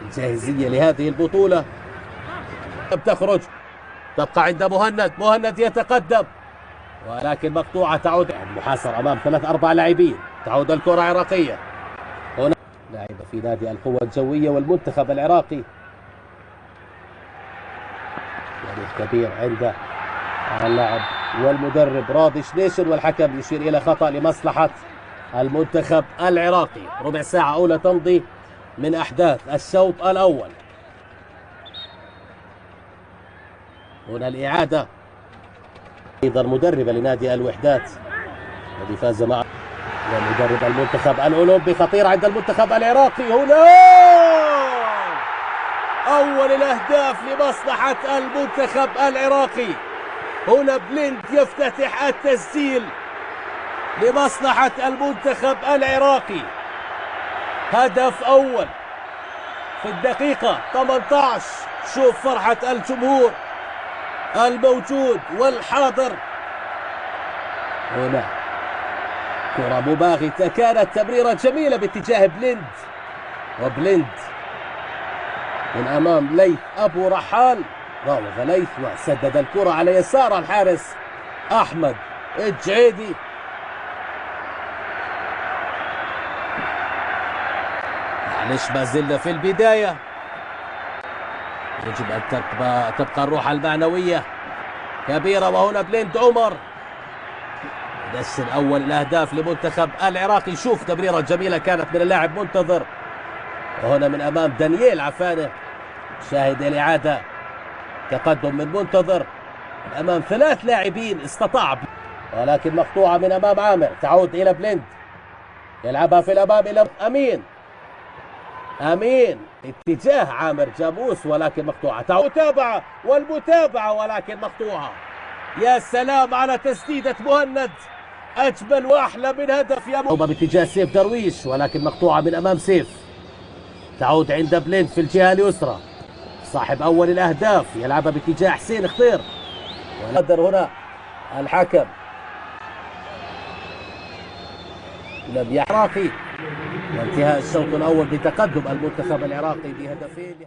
الجاهزية لهذه البطولة تخرج، تبقى عند مهند يتقدم ولكن مقطوعة. تعود محاصر أمام 3-4 لاعبين. تعود الكرة عراقية. هنا لاعب في نادي القوة الجوية والمنتخب العراقي. يعني كبير عند اللاعب والمدرب راضي شنيشن، والحكم يشير إلى خطأ لمصلحة المنتخب العراقي. ربع ساعة أولى تمضي من أحداث الشوط الأول. هنا الإعادة. أيضا مدربة لنادي الوحدات الذي فاز مع مدرب المنتخب الأولمبي. خطير عند المنتخب العراقي. هنا أول الأهداف لمصلحة المنتخب العراقي. هنا بليند يفتتح التسجيل لمصلحة المنتخب العراقي. هدف أول في الدقيقة 18. شوف فرحة الجمهور الموجود والحاضر. هنا كرة مباغتة، كانت تمريرة جميلة باتجاه بليند، وبليند من أمام ليث أبو رحال. راوغ ليث وسدد الكرة على يسار الحارس أحمد الجعيدي. معلش ما زلنا في البداية، يجب أن تبقى الروح المعنوية كبيرة. وهنا بليند عمر يدشن أول الأهداف لمنتخب العراقي. شوف تمريرة جميلة كانت من اللاعب منتظر، وهنا من أمام دانييل عفانة. شاهد الإعادة. تقدم من منتظر من أمام 3 لاعبين استطاع، ولكن مقطوعة من أمام عامر. تعود إلى بليند، يلعبها في الأمام إلى أمين اتجاه عامر جاموس، ولكن مقطوعة. متابعة والمتابعة ولكن مقطوعة. يا سلام على تسديدة مهند، أجمل وأحلى من هدف يا باتجاه سيف درويش، ولكن مقطوعة من أمام سيف. تعود عند بليند في الجهة اليسرى، صاحب أول الأهداف. يلعبها باتجاه حسين خطير، وقدر هنا الحكم لم يعراقي. وانتهاء الشوط الأول بتقدم المنتخب العراقي بهدفين.